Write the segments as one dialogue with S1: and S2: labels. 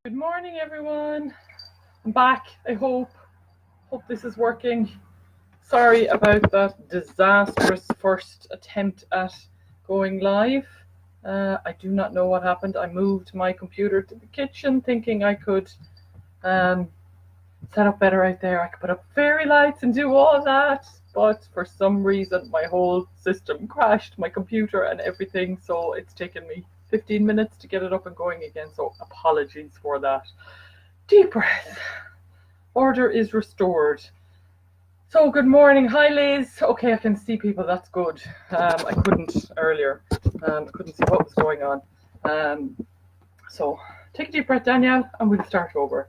S1: Good morning, everyone. I'm back. I hope this is working. Sorry about that disastrous first attempt at going live. I do not know what happened. I moved my computer to the kitchen thinking I could um, set up better out there. I could put up fairy lights and do all that, but for some reason my whole system crashed, my computer and everything, so it's taken me 15 minutes to get it up and going again, so apologies for that. Deep breath. Order is restored. So good morning. Hi, Liz. Okay, I can see people. That's good. I couldn't earlier. I couldn't see what was going on. So take a deep breath, Danielle, and we'll start over.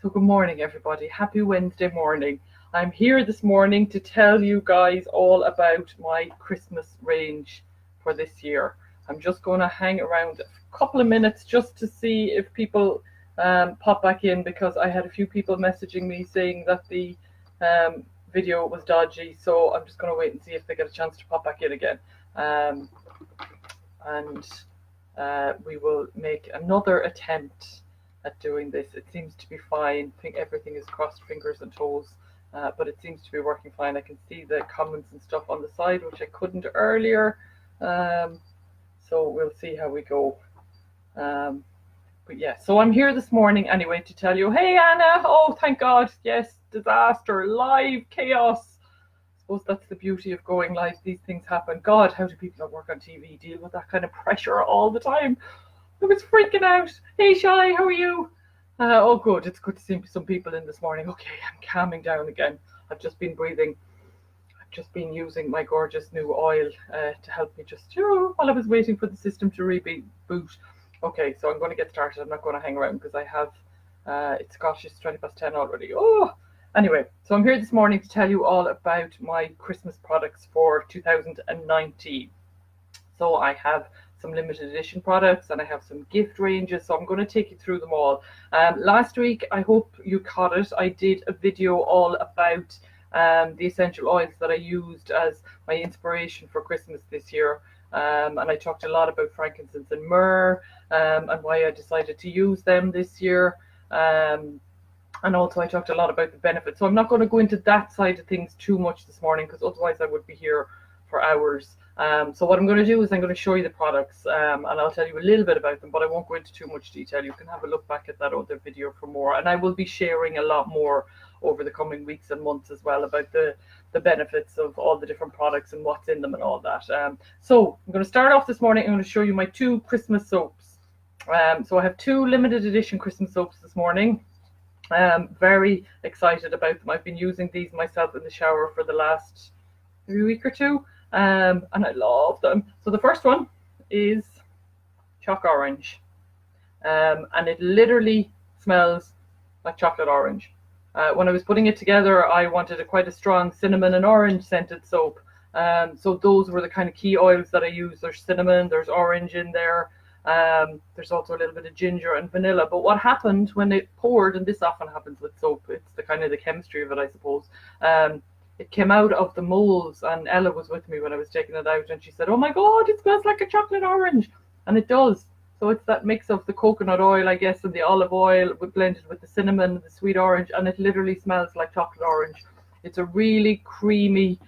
S1: So good morning, everybody. Happy Wednesday morning. I'm here this morning to tell you guys all about my Christmas range for this year. I'm just going to hang around a couple of minutes just to see if people pop back in, because I had a few people messaging me saying that the video was dodgy. So I'm just going to wait and see if they get a chance to pop back in again. And we will make another attempt at doing this. It seems to be fine. I think everything is crossed fingers and toes, but it seems to be working fine. I can see the comments and stuff on the side, which I couldn't earlier. So we'll see how we go. But yeah, so I'm here this morning anyway to tell you, hey Anna, oh thank God, yes, disaster, live chaos. I suppose that's the beauty of going live. These things happen. God, how do people that work on TV deal with that kind of pressure all the time? I was freaking out. Hey Shy, how are you? Oh good, it's good to see some people in this morning. Okay, I'm calming down again. I've just been breathing. I've just been using my gorgeous new oil to help me just, while I was waiting for the system to reboot. Okay, so I'm going to get started. I'm not going to hang around because I have, it's 10 already. Oh, anyway, so I'm here this morning to tell you all about my Christmas products for 2019. So I have some limited edition products and I have some gift ranges, so I'm going to take you through them all. Last week, I hope you caught it, I did a video all about the essential oils that I used as my inspiration for Christmas this year. And I talked a lot about frankincense and myrrh, and why I decided to use them this year. And also I talked a lot about the benefits. So I'm not going to go into that side of things too much this morning, because otherwise I would be here for hours. So what I'm going to do is I'm going to show you the products, and I'll tell you a little bit about them, but I won't go into too much detail. You can have a look back at that other video for more. And I will be sharing a lot more over the coming weeks and months as well about the benefits of all the different products and what's in them and all that. So I'm going to start off this morning. I'm going to show you my 2 Christmas soaps. So I have 2 limited edition Christmas soaps this morning. Very excited about them. I've been using these myself in the shower for the last week or 2, and I love them. So the first one is Choc Orange, and it literally smells like chocolate orange. When I was putting it together, I wanted quite a strong cinnamon and orange scented soap. So those were the kind of key oils that I use. There's cinnamon, there's orange in there. There's also a little bit of ginger and vanilla. But what happened when it poured, and this often happens with soap, it's the kind of the chemistry of it, I suppose. It came out of the molds, and Ella was with me when I was taking it out, and she said, "Oh my God, it smells like a chocolate orange," and it does. So it's that mix of the coconut oil, I guess, and the olive oil blended with the cinnamon and the sweet orange, and it literally smells like chocolate orange. It's a really creamy,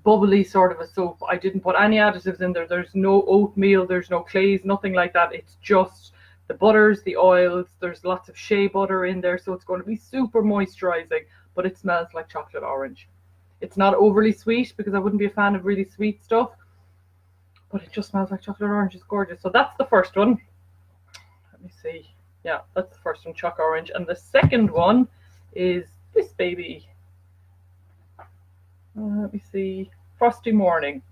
S1: bubbly sort of a soap. I didn't put any additives in there. There's no oatmeal, there's no clays, nothing like that. It's just the butters, the oils. There's lots of shea butter in there, so it's going to be super moisturizing, but it smells like chocolate orange. It's not overly sweet, because I wouldn't be a fan of really sweet stuff, but it just smells like chocolate orange. It's gorgeous. So that's the first one. Let me see. Yeah, that's the first one, Choc Orange. And the second one is this baby. Let me see. Frosty Morning.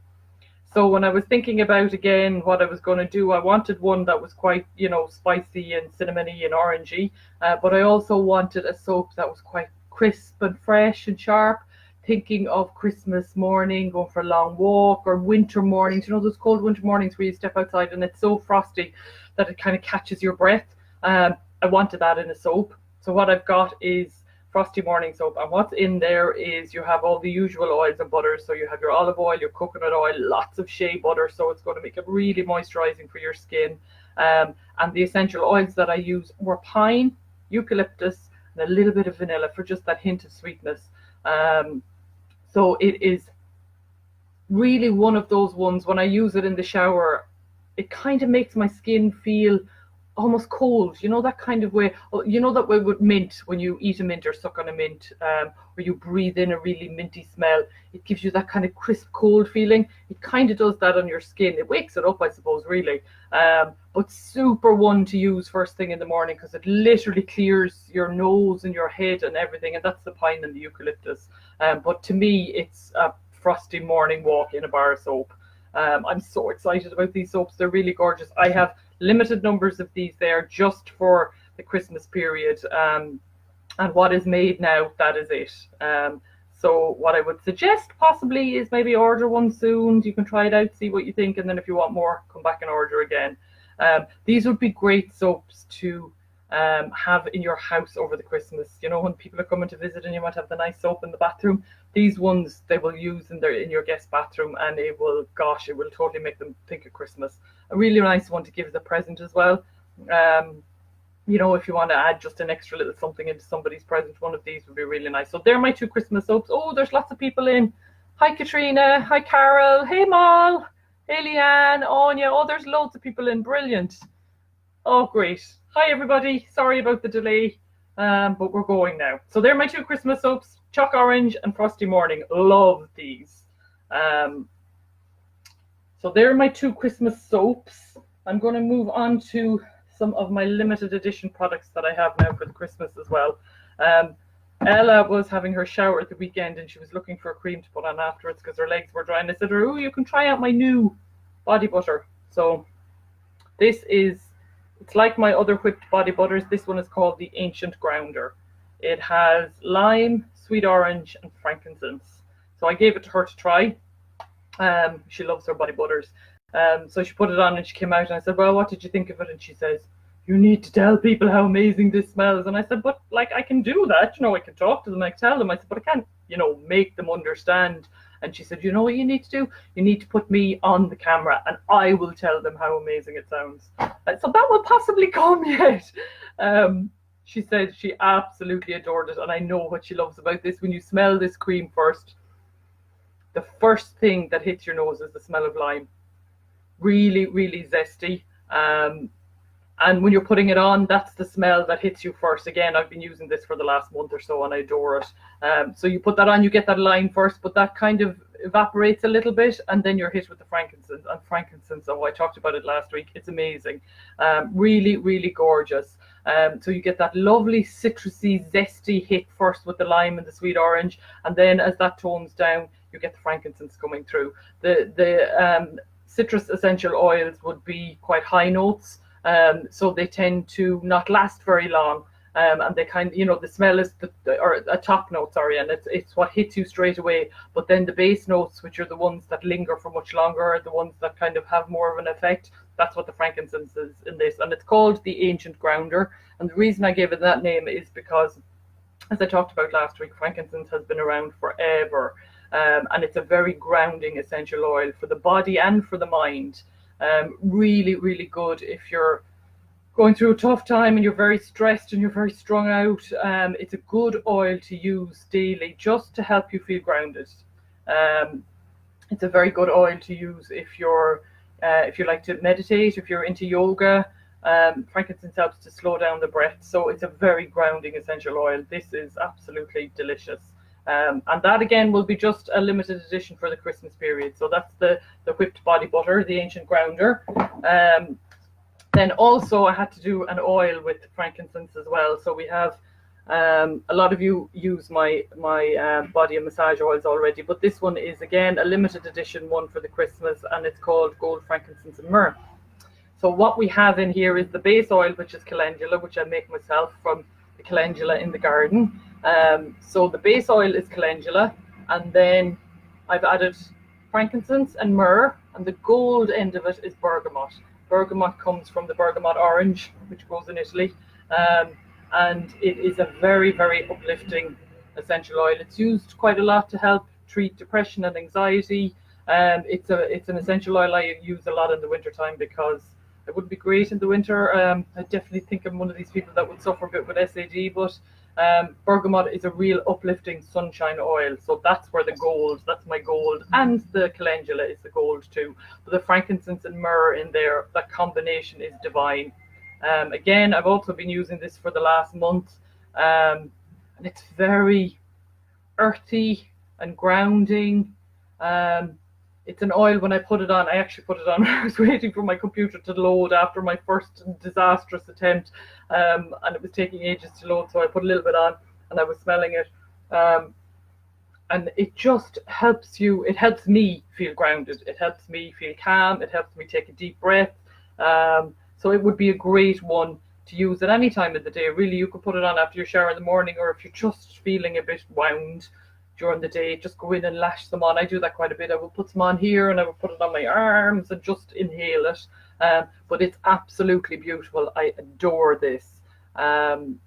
S1: So when I was thinking about, again, what I was going to do, I wanted one that was quite, spicy and cinnamony and orangey. But I also wanted a soap that was quite crisp and fresh and sharp. Thinking of Christmas morning, going for a long walk, or winter mornings, those cold winter mornings where you step outside and it's so frosty that it kind of catches your breath. I wanted that in a soap. So what I've got is Frosty Morning soap, and what's in there is you have all the usual oils and butters. So you have your olive oil, your coconut oil, lots of shea butter, so it's going to make it really moisturizing for your skin. And And the essential oils that I use were pine, eucalyptus, and a little bit of vanilla for just that hint of sweetness. So it is really one of those ones, when I use it in the shower, it kind of makes my skin feel almost cold, that kind of way. That way with mint, when you eat a mint or suck on a mint, or you breathe in a really minty smell, it gives you that kind of crisp cold feeling. It kind of does that on your skin. It wakes it up, I suppose, really. But super one to use first thing in the morning, because it literally clears your nose and your head and everything, and that's the pine and the eucalyptus. But to me, it's a frosty morning walk in a bar of soap. I'm so excited about these soaps. They're really gorgeous. I have limited numbers of these there just for the Christmas period. And what is made now, that is it. So what I would suggest possibly is maybe order one soon. You can try it out, see what you think, and then if you want more, come back and order again. These would be great soaps to have in your house over the Christmas. When people are coming to visit and you might have the nice soap in the bathroom, these ones they will use in your guest bathroom, and it will totally make them think of Christmas. A really nice one to give as a present as well. If you want to add just an extra little something into somebody's present, one of these would be really nice. So they're my 2 Christmas soaps. Oh, there's lots of people in. Hi Katrina, hi Carol, hey Mal, hey Leanne, Anya. Oh, there's loads of people in. Brilliant. Oh, great. Hi everybody, sorry about the delay, but we're going now. So they're my 2 Christmas soaps, Chalk Orange and Frosty Morning. Love these. So they're my 2 Christmas soaps. I'm going to move on to some of my limited edition products that I have now for the Christmas as well. Ella was having her shower at the weekend and she was looking for a cream to put on afterwards because her legs were dry, and I said to her, oh, you can try out my new body butter. So it's like my other whipped body butters. This one is called the Ancient Grounder. It has lime, sweet orange, and frankincense. So I gave it to her to try. She loves her body butters. So she put it on and she came out and I said, well, what did you think of it? And she says, you need to tell people how amazing this smells. And I said, but I can do that. I can talk to them, I can tell them. I said, but I can't, make them understand. And she said, you know what you need to do? You need to put me on the camera and I will tell them how amazing it sounds. So that will possibly come yet. She said she absolutely adored it. And I know what she loves about this. When you smell this cream first, the first thing that hits your nose is the smell of lime. Really, really zesty. And when you're putting it on, that's the smell that hits you first. Again, I've been using this for the last month or so and I adore it. So you put that on, you get that lime first, but that kind of evaporates a little bit and then you're hit with the frankincense. And frankincense, I talked about it last week. It's amazing. Really, really gorgeous. So you get that lovely citrusy, zesty hit first with the lime and the sweet orange. And then as that tones down, you get the frankincense coming through. The citrus essential oils would be quite high notes. So they tend to not last very long. And they kind of, the smell is or a top note, sorry, and it's what hits you straight away. But then the base notes, which are the ones that linger for much longer, are the ones that kind of have more of an effect. That's what the frankincense is in this. And it's called the Ancient Grounder. And the reason I gave it that name is because, as I talked about last week, frankincense has been around forever. And it's a very grounding essential oil for the body and for the mind. Really, really good if you're going through a tough time and you're very stressed and you're very strung out. It's a good oil to use daily just to help you feel grounded. It's a very good oil to use if you like to meditate, if you're into yoga. Frankincense helps to slow down the breath, so it's a very grounding essential oil. This is absolutely delicious. And that again will be just a limited edition for the Christmas period. So that's the whipped body butter, the Ancient Grounder. Then also I had to do an oil with frankincense as well. So we have a lot of you use my body and massage oils already, but this one is again a limited edition one for the Christmas, and it's called Gold, Frankincense and Myrrh. So what we have in here is the base oil, which is calendula, which I make myself from the calendula in the garden. So the base oil is calendula, and then I've added frankincense and myrrh, and the gold end of it is bergamot. Bergamot comes from the bergamot orange, which grows in Italy, and it is a very, very uplifting essential oil. It's used quite a lot to help treat depression and anxiety. It's an essential oil I use a lot in the wintertime because It wouldn't be great in the winter. I definitely think I'm one of these people that would suffer a bit with SAD, but bergamot is a real uplifting sunshine oil. So that's where the gold, that's my gold. And the calendula is the gold too. But the frankincense and myrrh in there, that combination is divine. Again, I've also been using this for the last month. And it's very earthy and grounding. It's an oil. When I put it on, I actually put it on when I was waiting for my computer to load after my first disastrous attempt, and it was taking ages to load, so I put a little bit on and I was smelling it, and it just helps you. It helps me feel grounded, it helps me feel calm, it helps me take a deep breath. So it would be a great one to use at any time of the day. Really, you could put it on after your shower in the morning, or if you're just feeling a bit wound during the day, just go in and lash them on. I do that quite a bit. I will put some on here and I will put it on my arms and just inhale it. But it's absolutely beautiful. I adore this. And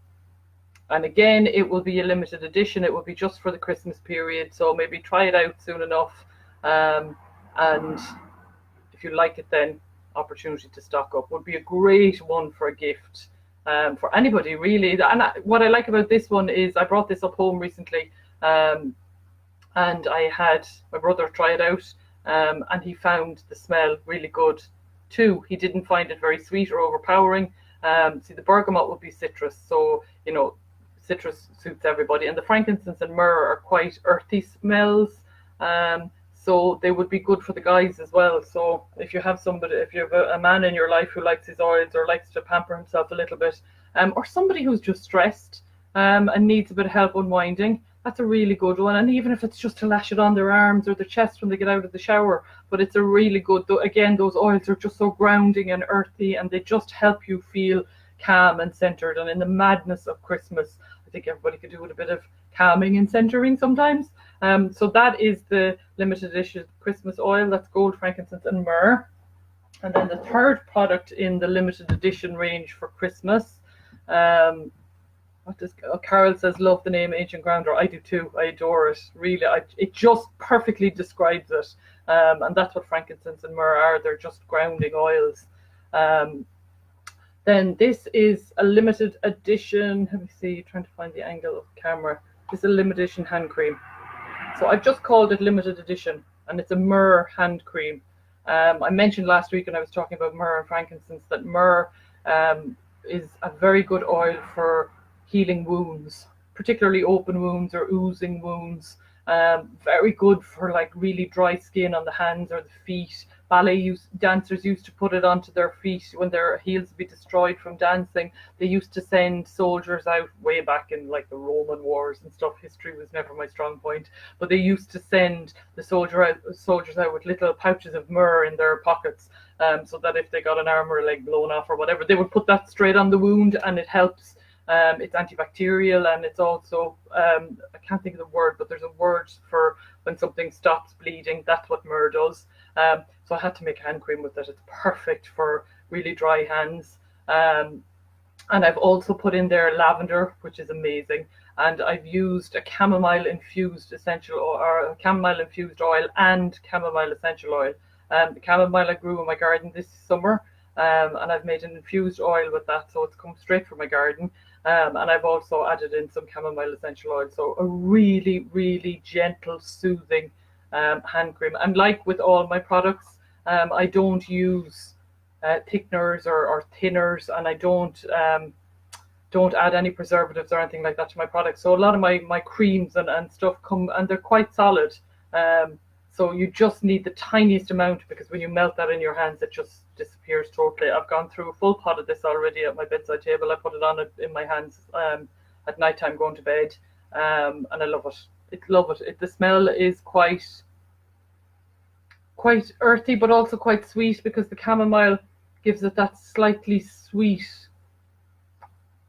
S1: again, it will be a limited edition. It will be just for the Christmas period. So maybe try it out soon enough. And if you like it, then opportunity to stock up. Would be a great one for a gift, for anybody really. And what I like about this one is I brought this up home recently. And I had my brother try it out, and he found the smell really good too. He didn't find it very sweet or overpowering. See, the bergamot would be citrus, so citrus suits everybody, and the frankincense and myrrh are quite earthy smells, so they would be good for the guys as well. So if you have a man in your life who likes his oils or likes to pamper himself a little bit, or somebody who's just stressed and needs a bit of help unwinding, that's a really good one. And even if it's just to lash it on their arms or their chest when they get out of the shower, but it's a really good, again, those oils are just so grounding and earthy, and they just help you feel calm and centered. And in the madness of Christmas, I think everybody could do with a bit of calming and centering sometimes. So that is the limited edition Christmas oil. That's gold, frankincense and myrrh. And then the third product in the limited edition range for Christmas, Carol says, love the name Ancient Grounder. I do too. I adore it. Really, it just perfectly describes it. And that's what frankincense and myrrh are. They're just grounding oils. Then this is a limited edition. Let me see, trying to find the angle of the camera. This is a limited edition hand cream. So I've just called it limited edition, and it's a myrrh hand cream. I mentioned last week when I was talking about myrrh and frankincense that myrrh is a very good oil for healing wounds, particularly open wounds or oozing wounds. Very good for like really dry skin on the hands or the feet. Dancers used to put it onto their feet when their heels would be destroyed from dancing. They used to send soldiers out way back in like the Roman wars and stuff. History was never my strong point, but they used to send the soldiers out with little pouches of myrrh in their pockets, so that if they got an arm or a leg blown off or whatever, they would put that straight on the wound, and it helps. It's antibacterial, and it's also, I can't think of the word, but there's a word for when something stops bleeding. That's what myrrh does. So I had to make a hand cream with it. It's perfect for really dry hands. And I've also put in there lavender, which is amazing. And I've used a chamomile infused chamomile infused oil and chamomile essential oil. The chamomile I grew in my garden this summer, and I've made an infused oil with that, so it's come straight from my garden. And I've also added in some chamomile essential oil, so a really, really gentle, soothing hand cream. And like with all my products, I don't use thickeners or thinners, and I don't add any preservatives or anything like that to my products. So a lot of my creams and stuff come, and they're quite solid. So you just need the tiniest amount, because when you melt that in your hands, it just disappears totally. I've gone through a full pot of this already at my bedside table. I put it on in my hands at night time going to bed, and I love it. Love it. The smell is quite earthy, but also quite sweet, because the chamomile gives it that slightly sweet,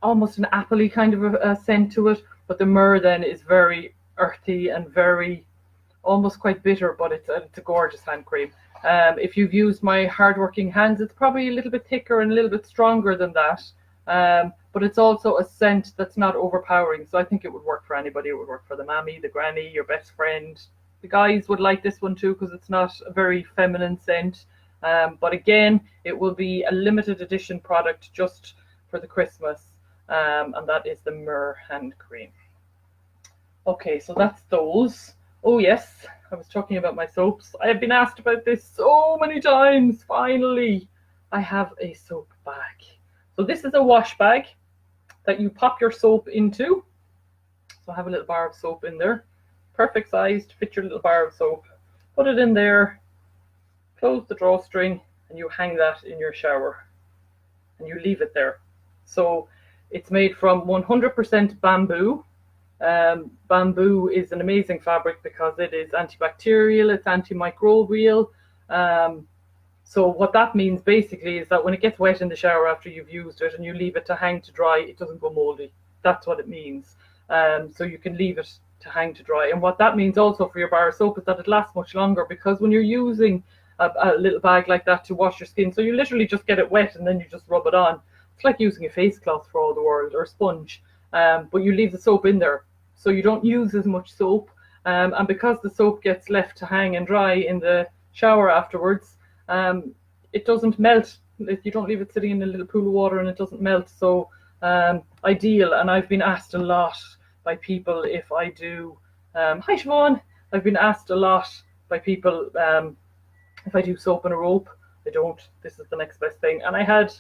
S1: almost an appley kind of a scent to it. But the myrrh then is very earthy and very, almost quite bitter, but it's a gorgeous hand cream. If you've used my hardworking hands, it's probably a little bit thicker and a little bit stronger than that. But it's also a scent that's not overpowering. So I think it would work for anybody. It would work for the mammy, the granny, your best friend. The guys would like this one too, because it's not a very feminine scent. But again, it will be a limited edition product just for the Christmas, and that is the Myrrh hand cream. Okay, so that's those. Oh yes, I was talking about my soaps. I have been asked about this so many times. Finally, I have a soap bag. So this is a wash bag that you pop your soap into. So I have a little bar of soap in there, perfect size to fit your little bar of soap. Put it in there, close the drawstring, and you hang that in your shower, and you leave it there. So it's made from 100% bamboo. Bamboo is an amazing fabric because it is antibacterial, it's antimicrobial. So what that means basically is that when it gets wet in the shower after you've used it and you leave it to hang to dry, it doesn't go moldy. That's what it means. So you can leave it to hang to dry. And what that means also for your bar of soap is that it lasts much longer, because when you're using a little bag like that to wash your skin, so you literally just get it wet and then you just rub it on. It's like using a face cloth for all the world, or a sponge, but you leave the soap in there. So you don't use as much soap, and because the soap gets left to hang and dry in the shower afterwards, it doesn't melt. You don't leave it sitting in a little pool of water and it doesn't melt. So ideal. And I've been asked a lot by people if I do, hi Siobhan, I've been asked a lot by people if I do soap and a rope. I don't. This is the next best thing. And I had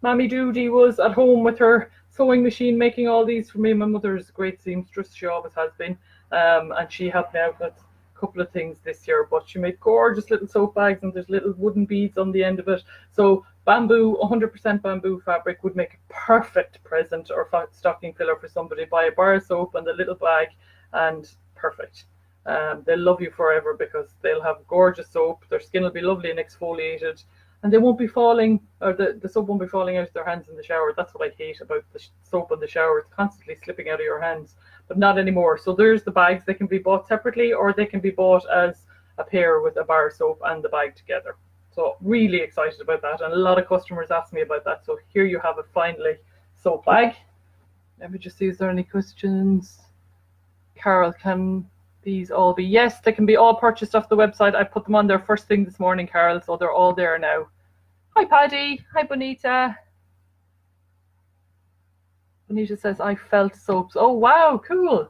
S1: Mammy Doody was at home with her sewing machine making all these for me. My mother's a great seamstress, she always has been, and she helped me out with a couple of things this year, but she made gorgeous little soap bags, and there's little wooden beads on the end of it. So bamboo, 100% bamboo fabric would make a perfect present or stocking filler for somebody. Buy a bar of soap and a little bag, and perfect. They'll love you forever because they'll have gorgeous soap, their skin will be lovely and exfoliated, and they won't be falling, or the soap won't be falling out of their hands in the shower. That's what I hate about the soap in the shower. It's constantly slipping out of your hands, but not anymore. So there's the bags. They can be bought separately, or they can be bought as a pair with a bar of soap and the bag together. So really excited about that, and a lot of customers ask me about that. So here you have it finally, soap bag. Let me just see, is there any questions? Carol, can these all be? Yes, they can be all purchased off the website. I put them on there first thing this morning, Carol, so they're all there now. Hi Paddy, hi Bonita. Bonita says, I felt soaps. Oh wow, cool.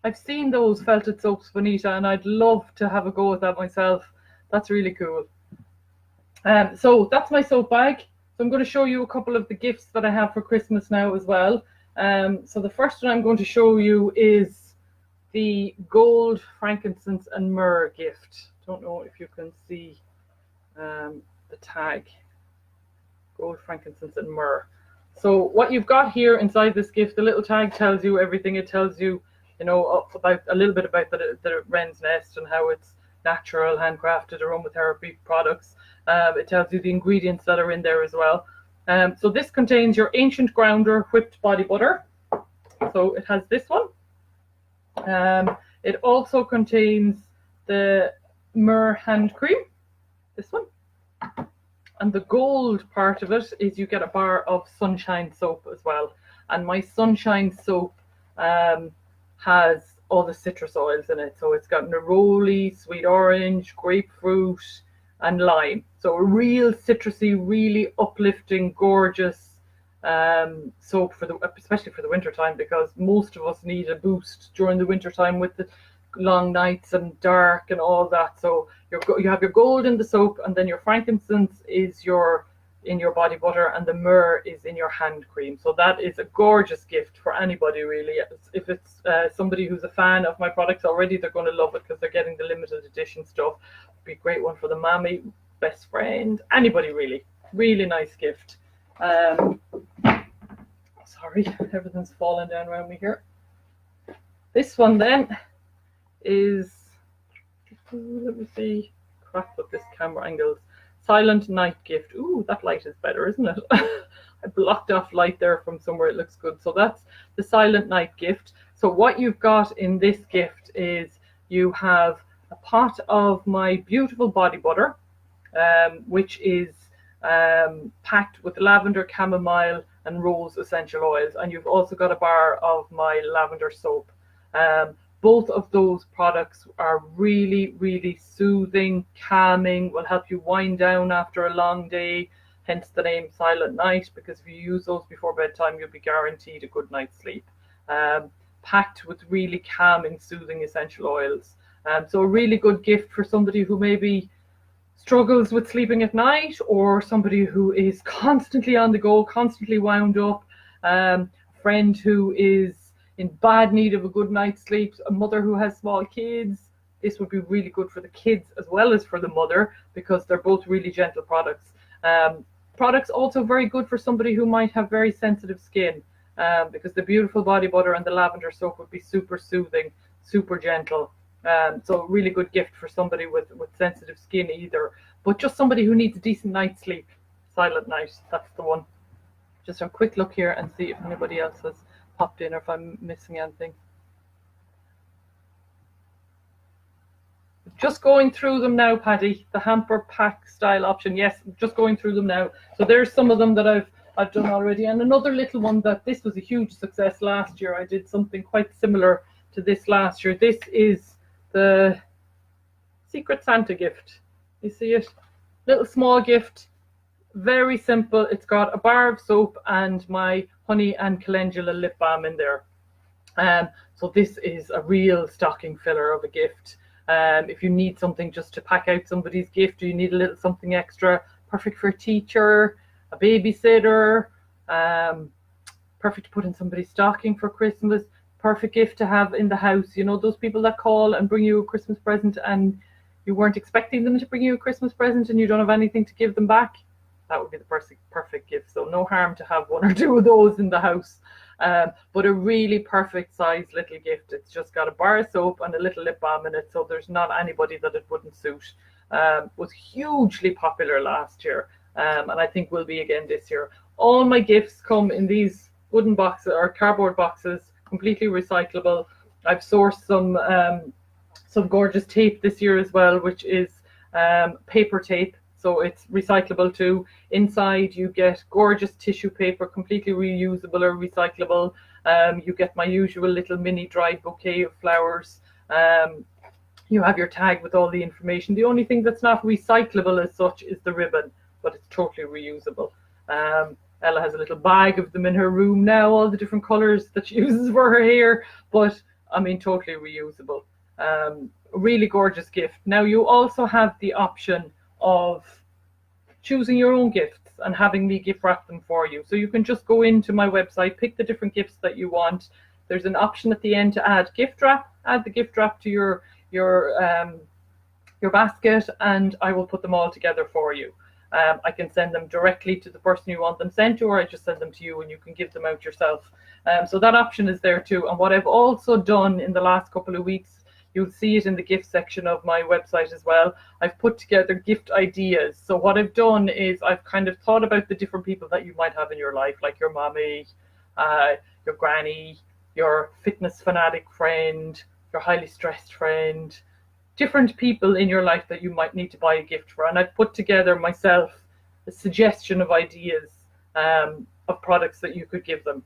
S1: I've seen those felted soaps, Bonita, and I'd love to have a go at that myself. That's really cool. So that's my soap bag. So I'm going to show you a couple of the gifts that I have for Christmas now as well. So the first one I'm going to show you is the gold, frankincense and myrrh gift. Don't know if you can see the tag. Gold, frankincense and myrrh. So what you've got here inside this gift, the little tag tells you everything. It tells you, you know, about a little bit about the wren's nest and how it's natural, handcrafted, aromatherapy products. It tells you the ingredients that are in there as well. So this contains your ancient grounder whipped body butter. So it has this one. It also contains the myrrh hand cream, this one. And the gold part of it is you get a bar of sunshine soap as well. And my sunshine soap has all the citrus oils in it. So it's got neroli, sweet orange, grapefruit, and lime. So a real citrusy, really uplifting, gorgeous soap for especially for the winter time, because most of us need a boost during the winter time with the long nights and dark and all that. So you have your gold in the soap, and then your frankincense is in your body butter, and the myrrh is in your hand cream. So that is a gorgeous gift for anybody really. If it's somebody who's a fan of my products already, they're going to love it because they're getting the limited edition stuff. It'd be a great one for the mammy, best friend, anybody really. Really nice gift. Sorry, everything's falling down around me here. This one then is, let me see, crap with this camera angles. Silent night gift. Ooh, that light is better, isn't it? I blocked off light there from somewhere. It looks good. So that's the silent night gift. So what you've got in this gift is you have a pot of my beautiful body butter, which is packed with lavender, chamomile and rose essential oils, and you've also got a bar of my lavender soap. Both of those products are really, really soothing, calming, will help you wind down after a long day, hence the name Silent Night, because if you use those before bedtime, you'll be guaranteed a good night's sleep. Packed with really calming, soothing essential oils. So a really good gift for somebody who maybe struggles with sleeping at night, or somebody who is constantly on the go, constantly wound up, a friend who is in bad need of a good night's sleep, a mother who has small kids. This would be really good for the kids as well as for the mother, because they're both really gentle products. Products also very good for somebody who might have very sensitive skin, because the beautiful body butter and the lavender soap would be super soothing, super gentle. So really good gift for somebody with sensitive skin either, but just somebody who needs a decent night's sleep. Silent Night, that's the one. Just a quick look here and see if anybody else has popped in or if I'm missing anything. Just going through them now, Paddy. The hamper pack style option. Yes, just going through them now. So there's some of them that I've done already, and another little one that this was a huge success last year. I did something quite similar to this last year. This is the Secret Santa gift. You see it? Little small gift, very simple. It's got a bar of soap and my honey and calendula lip balm in there. So this is a real stocking filler of a gift. If you need something just to pack out somebody's gift, or you need a little something extra, perfect for a teacher, a babysitter, perfect to put in somebody's stocking for Christmas, perfect gift to have in the house. You know, those people that call and bring you a Christmas present and you weren't expecting them to bring you a Christmas present and you don't have anything to give them back. That would be the perfect gift. So no harm to have one or two of those in the house. But a really perfect size little gift. It's just got a bar of soap and a little lip balm in it, so there's not anybody that it wouldn't suit. Was hugely popular last year, and I think will be again this year. All my gifts come in these wooden boxes or cardboard boxes, completely recyclable. I've sourced some gorgeous tape this year as well, which is paper tape. So it's recyclable too. Inside you get gorgeous tissue paper, completely reusable or recyclable. You get my usual little mini dried bouquet of flowers. You have your tag with all the information. The only thing that's not recyclable as such is the ribbon, but it's totally reusable. Ella has a little bag of them in her room now, all the different colours that she uses for her hair, but I mean totally reusable. Really gorgeous gift. Now you also have the option of choosing your own gifts and having me gift wrap them for you. So you can just go into my website, pick the different gifts that you want. There's an option at the end to add gift wrap. Add the gift wrap to your basket, and I will put them all together for you. I can send them directly to the person you want them sent to, or I just send them to you and you can give them out yourself. So that option is there too. And what I've also done in the last couple of weeks, you'll see it in the gift section of my website as well, I've put together gift ideas. So what I've done is I've kind of thought about the different people that you might have in your life, like your mommy, your granny, your fitness fanatic friend, your highly stressed friend, different people in your life that you might need to buy a gift for. And I've put together myself a suggestion of ideas of products that you could give them.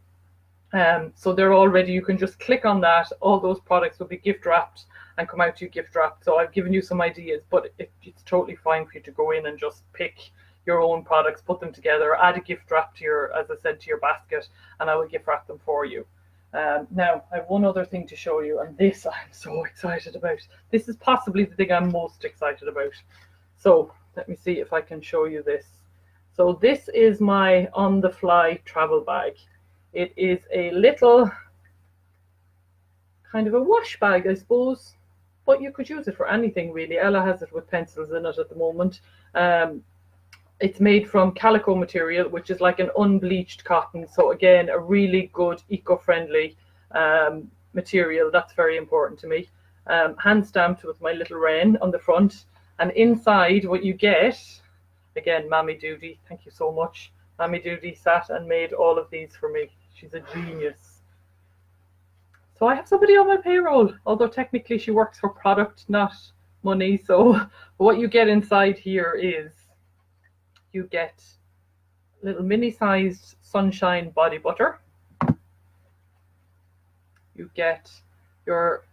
S1: So they're all ready. You can just click on that. All those products will be gift wrapped and come out to you gift wrapped. So I've given you some ideas, but it's totally fine for you to go in and just pick your own products, put them together, add a gift wrap to your, as I said, to your basket, and I will gift wrap them for you. Now, I have one other thing to show you, and this I'm so excited about. This is possibly the thing I'm most excited about. So let me see if I can show you this. So this is my on-the-fly travel bag. It is a little kind of a wash bag, I suppose, but you could use it for anything really. Ella has it with pencils in it at the moment. It's made from calico material, which is like an unbleached cotton. So again, a really good eco-friendly material. That's very important to me. Hand stamped with my little wren on the front. And inside what you get, again, Mammy Doody, thank you so much. Mammy Doody sat and made all of these for me. She's a genius. So I have somebody on my payroll, although technically she works for product, not money. So what you get inside here is you get little mini-sized sunshine body butter. You get your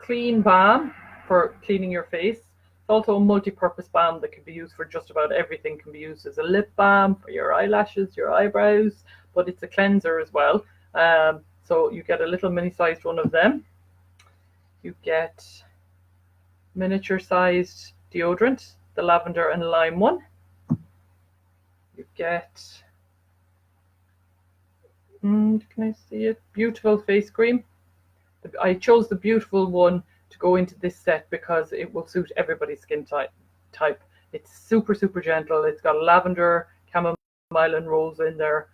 S1: clean balm for cleaning your face. It's also a multi-purpose balm that can be used for just about everything. It can be used as a lip balm for your eyelashes, your eyebrows, but it's a cleanser as well. So you get a little mini-sized one of them. You get miniature-sized deodorant, the lavender and lime one. You get, can I see it? Beautiful face cream. I chose the beautiful one to go into this set because it will suit everybody's skin type. It's super, super gentle. It's got lavender, chamomile and rose in there.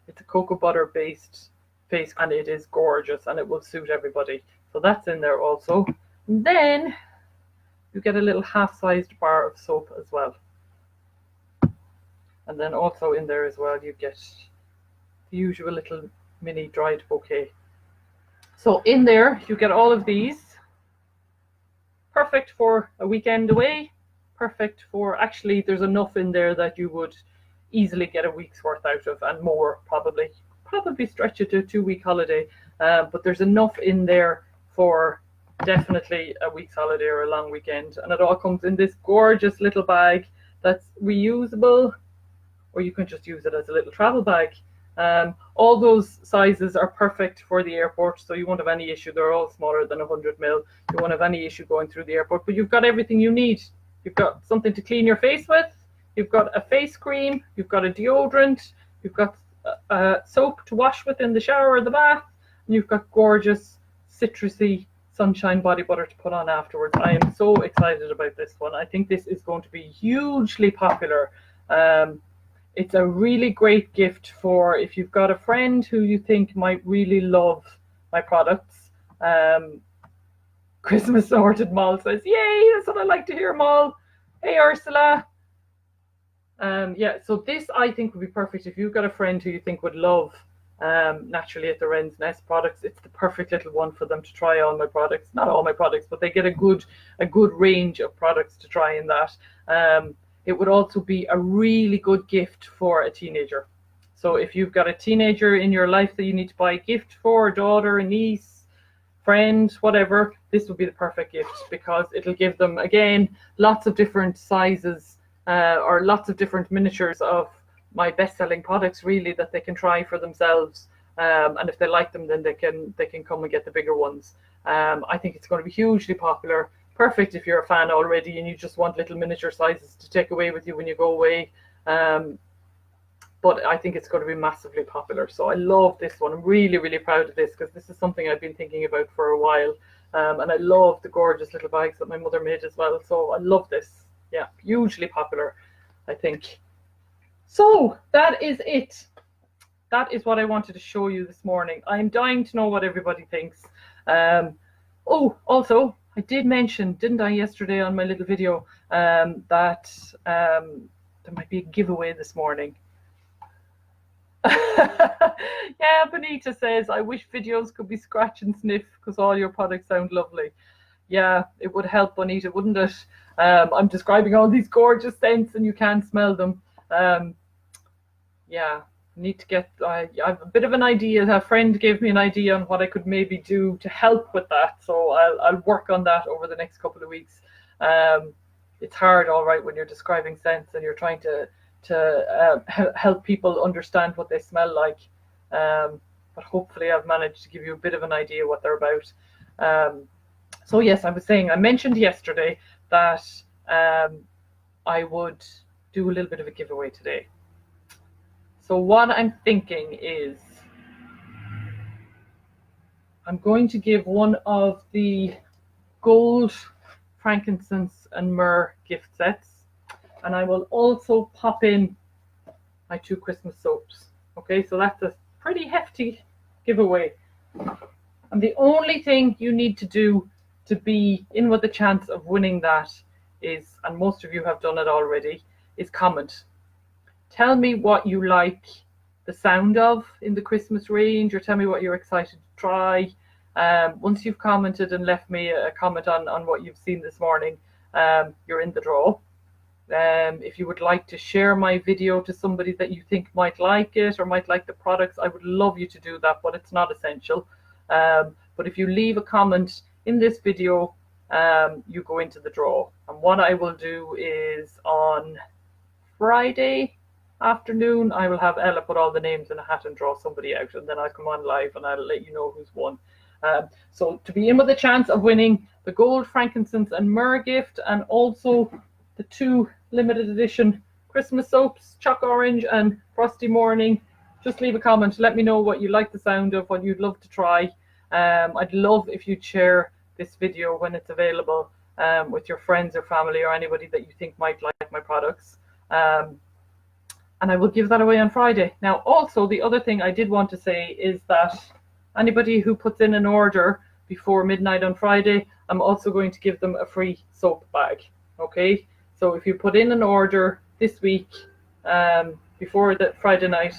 S1: It's a cocoa butter based face and it is gorgeous and it will suit everybody. So that's in there also. And then you get a little half-sized bar of soap as well. And then also in there as well you get the usual little mini dried bouquet. So in there you get all of these. Perfect for a weekend away. Perfect for, actually there's enough in there that you would easily get a week's worth out of, and more probably stretch it to a 2-week holiday. But there's enough in there for definitely a week's holiday or a long weekend. And it all comes in this gorgeous little bag that's reusable, or you can just use it as a little travel bag. All those sizes are perfect for the airport, so you won't have any issue. They're all smaller than 100 ml. You won't have any issue going through the airport, but you've got everything you need. You've got something to clean your face with, you've got a face cream, you've got a deodorant, you've got soap to wash with in the shower or the bath, and you've got gorgeous citrusy sunshine body butter to put on afterwards. I am so excited about this one. I think this is going to be hugely popular. It's a really great gift for if you've got a friend who you think might really love my products. Christmas sorted Moll says, yay, that's what I like to hear, Moll. Hey, Ursula. Yeah, so this I think would be perfect if you've got a friend who you think would love Naturally at the Wren's Nest products. It's the perfect little one for them to try all my products. Not all my products, but they get a good range of products to try in that. It would also be a really good gift for a teenager. So if you've got a teenager in your life that you need to buy a gift for, a daughter, a niece, friend, whatever, this would be the perfect gift because it'll give them, again, lots of different sizes or lots of different miniatures of my best-selling products, really, that they can try for themselves. And if they like them, then they can come and get the bigger ones. I think it's going to be hugely popular. Perfect if you're a fan already and you just want little miniature sizes to take away with you when you go away. But I think it's going to be massively popular. So I love this one. I'm really, really proud of this because this is something I've been thinking about for a while. And I love the gorgeous little bags that my mother made as well. So I love this. Yeah, hugely popular, I think. So that is it. That is what I wanted to show you this morning. I'm dying to know what everybody thinks. Oh, also, I did mention, didn't I, yesterday on my little video, that there might be a giveaway this morning. Yeah, Benita says, I wish videos could be scratch and sniff because all your products sound lovely. Yeah, it would help, Bonita, wouldn't it? I'm describing all these gorgeous scents and you can't smell them. Yeah, need to get, I have a bit of an idea. A friend gave me an idea on what I could maybe do to help with that. So I'll work on that over the next couple of weeks. It's hard, all right, when you're describing scents and you're trying to help people understand what they smell like. But hopefully I've managed to give you a bit of an idea what they're about. So yes, I was saying, I mentioned yesterday that I would do a little bit of a giveaway today. So what I'm thinking is I'm going to give one of the gold, frankincense and myrrh gift sets, and I will also pop in my 2 Christmas soaps. Okay, so that's a pretty hefty giveaway. And the only thing you need to do to be in with a chance of winning that is, and most of you have done it already, is comment. Tell me what you like the sound of in the Christmas range, or tell me what you're excited to try. Once you've commented and left me a comment on what you've seen this morning, you're in the draw. If you would like to share my video to somebody that you think might like it or might like the products, I would love you to do that, but it's not essential. But if you leave a comment in this video, you go into the draw. And what I will do is on Friday afternoon, I will have Ella put all the names in a hat and draw somebody out, and then I'll come on live and I'll let you know who's won. So to be in with a chance of winning the gold, frankincense and myrrh gift, and also the 2 limited edition Christmas soaps, Chalk Orange and Frosty Morning, just leave a comment. Let me know what you like the sound of, what you'd love to try. I'd love if you'd share this video when it's available with your friends or family or anybody that you think might like my products. And I will give that away on Friday. Now, also, the other thing I did want to say is that anybody who puts in an order before midnight on Friday, I'm also going to give them a free soap bag. Okay? So if you put in an order this week before the Friday night,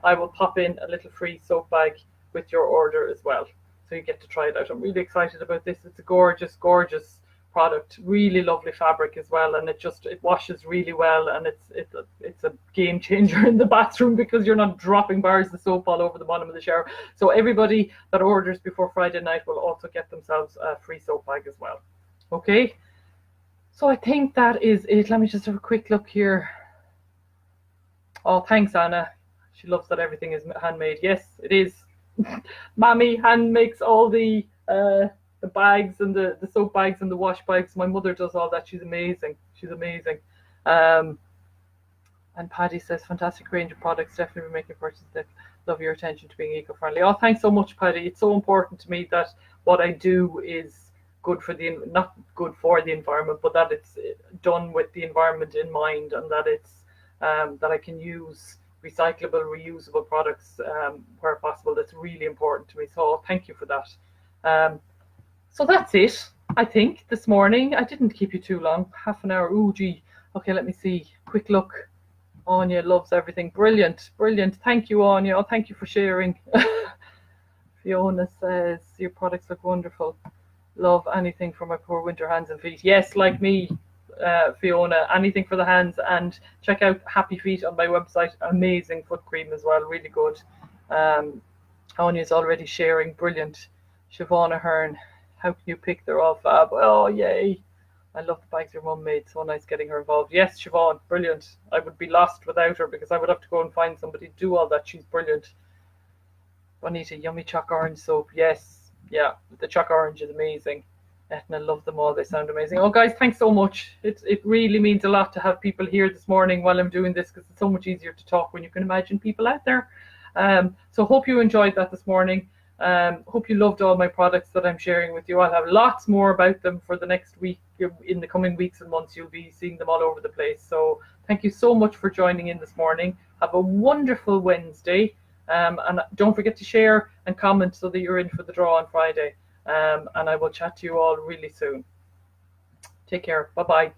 S1: I will pop in a little free soap bag with your order as well. So you get to try it out. I'm really excited about this. It's a gorgeous, gorgeous product, really lovely fabric as well, and it washes really well, and it's a game changer in the bathroom because you're not dropping bars of soap all over the bottom of the shower. So everybody that orders before Friday night will also get themselves a free soap bag as well. Okay, so I think that is it. Let me just have a quick look here. Oh, thanks, Anna. She loves that everything is handmade. Yes, it is. Mommy hand makes all the bags and the soap bags and the wash bags. My mother does all that. She's amazing. She's amazing. And Paddy says, fantastic range of products. Definitely making purchases that love your attention to being eco-friendly. Oh, thanks so much, Paddy. It's so important to me that what I do is good for not good for the environment, but that it's done with the environment in mind, and that it's that I can use recyclable, reusable products where possible. That's really important to me. So thank you for that. So that's it, I think, this morning. I didn't keep you too long, half an hour. Ooh, gee. Okay, let me see. Quick look. Anya loves everything. Brilliant, brilliant. Thank you, Anya. Oh, thank you for sharing. Fiona says, your products look wonderful. Love anything for my poor winter hands and feet. Yes, like me, Fiona, anything for the hands. And check out Happy Feet on my website. Amazing foot cream as well, really good. Anya's already sharing. Brilliant. Siobhan Ahern, how can you pick? They're all fab. Oh, yay. I love the bags your mum made. So nice getting her involved. Yes, Siobhan, brilliant. I would be lost without her because I would have to go and find somebody to do all that. She's brilliant. Bonita, yummy Chalk Orange soap. Yes, yeah, the Chalk Orange is amazing. Etna, love them all. They sound amazing. Oh, guys, thanks so much. It really means a lot to have people here this morning while I'm doing this, because it's so much easier to talk when you can imagine people out there. So hope you enjoyed that this morning. Hope you loved all my products that I'm sharing with you. I'll have lots more about them for the next week. In the coming weeks and months, you'll be seeing them all over the place. So thank you so much for joining in this morning. Have a wonderful Wednesday. And don't forget to share and comment so that you're in for the draw on Friday. And I will chat to you all really soon. Take care. Bye-bye.